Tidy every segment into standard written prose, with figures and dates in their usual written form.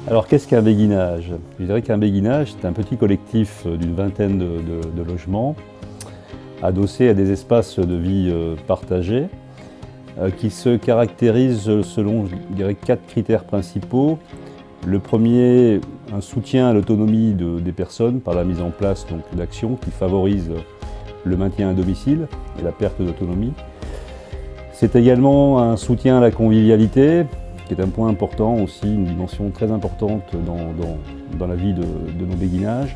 Alors qu'est-ce qu'un béguinage? Je dirais qu'un béguinage, c'est un petit collectif d'une vingtaine de logements adossés à des espaces de vie partagés qui se caractérisent selon, je dirais, 4 critères principaux. Le premier, un soutien à l'autonomie des personnes par la mise en place d'actions qui favorisent le maintien à domicile et la perte d'autonomie. C'est également un soutien à la convivialité, qui est un point important aussi, une dimension très importante dans la vie de nos béguinages.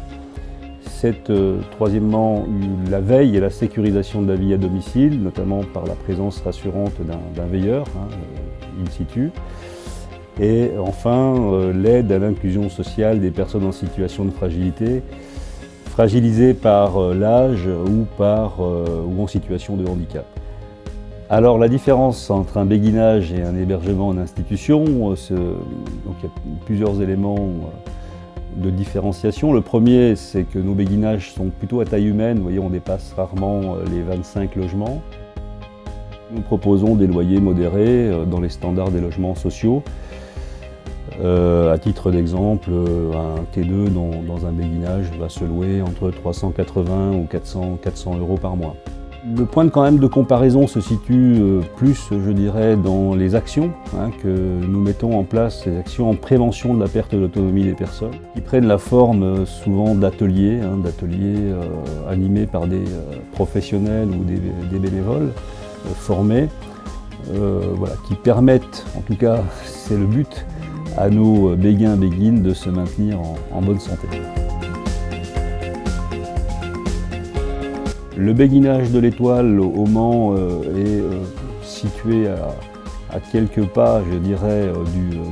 C'est troisièmement la veille et la sécurisation de la vie à domicile, notamment par la présence rassurante d'un veilleur, in situ. Et enfin, l'aide à l'inclusion sociale des personnes en situation de fragilité, fragilisées par l'âge ou en situation de handicap. Alors la différence entre un béguinage et un hébergement en institution, donc il y a plusieurs éléments de différenciation. Le premier, c'est que nos béguinages sont plutôt à taille humaine, vous voyez, on dépasse rarement les 25 logements. Nous proposons des loyers modérés dans les standards des logements sociaux. À titre d'exemple, un T2 dans un béguinage va se louer entre 380 ou 400 € par mois. Le point quand même de comparaison se situe plus, je dirais, dans les actions que nous mettons en place, les actions en prévention de la perte d'autonomie des personnes, qui prennent la forme souvent d'ateliers, animés par des professionnels ou des bénévoles formés, qui permettent, en tout cas c'est le but, à nos béguins, béguines de se maintenir en bonne santé. Le béguinage de l'Étoile au Mans est situé à quelques pas, je dirais,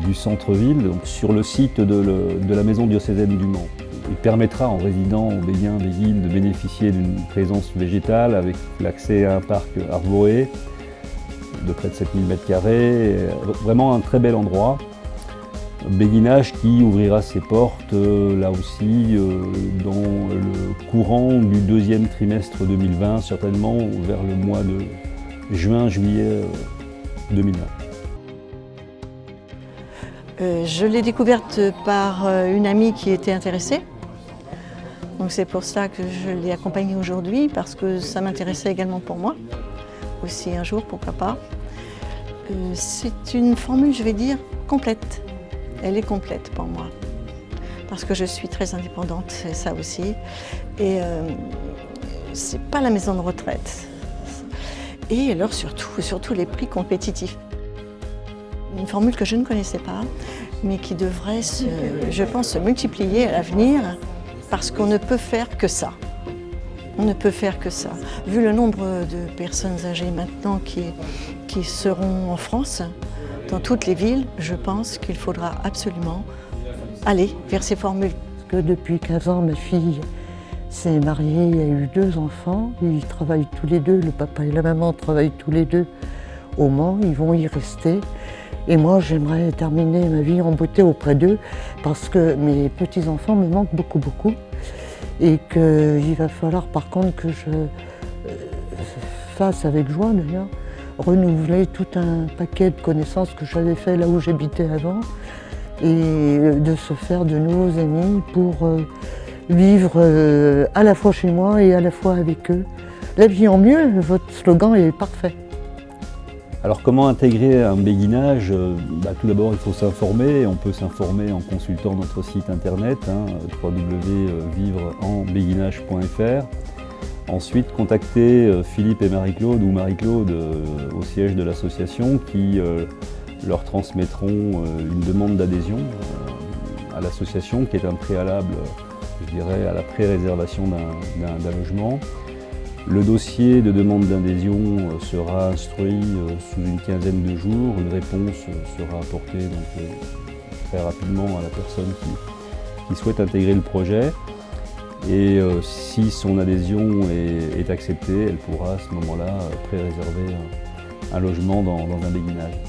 du centre-ville, donc sur le site de la maison diocésaine du Mans. Il permettra aux résidents, aux béguins, béguines, de bénéficier d'une présence végétale avec l'accès à un parc arboré de près de 7000 m², vraiment un très bel endroit. Béguinage qui ouvrira ses portes là aussi dans le courant du deuxième trimestre 2020, certainement vers le mois de juin-juillet 2020. Je l'ai découverte par une amie qui était intéressée. Donc c'est pour ça que je l'ai accompagnée aujourd'hui, parce que ça m'intéressait également pour moi. Aussi un jour, pourquoi pas. C'est une formule, je vais dire, complète. Elle est complète pour moi, parce que je suis très indépendante, c'est ça aussi. Et c'est pas la maison de retraite. Et alors surtout les prix compétitifs. Une formule que je ne connaissais pas, mais qui devrait, je pense, se multiplier à l'avenir, parce qu'on ne peut faire que ça. On ne peut faire que ça. Vu le nombre de personnes âgées maintenant qui seront en France, dans toutes les villes, je pense qu'il faudra absolument aller vers ces formules. Parce que depuis 15 ans, ma fille s'est mariée, il y a eu 2 enfants, ils travaillent tous les deux, le papa et la maman travaillent tous les deux au Mans, ils vont y rester. Et moi, j'aimerais terminer ma vie en beauté auprès d'eux, parce que mes petits-enfants me manquent beaucoup. Et qu'il va falloir par contre que je fasse avec joie d'ailleurs, renouveler tout un paquet de connaissances que j'avais fait là où j'habitais avant, et de se faire de nouveaux amis pour vivre à la fois chez moi et à la fois avec eux. La vie en mieux, votre slogan est parfait. Alors comment intégrer un béguinage? Tout d'abord il faut s'informer, on peut s'informer en consultant notre site internet www.vivre-en-béguinage.fr. Ensuite, contacter Philippe et Marie-Claude ou Marie-Claude au siège de l'association qui leur transmettront une demande d'adhésion à l'association qui est un préalable, je dirais, à la pré-réservation d'un logement. Le dossier de demande d'adhésion sera instruit sous une quinzaine de jours. Une réponse sera apportée très rapidement à la personne qui souhaite intégrer le projet. Et si son adhésion est acceptée, elle pourra à ce moment-là pré-réserver un logement dans un béguinage.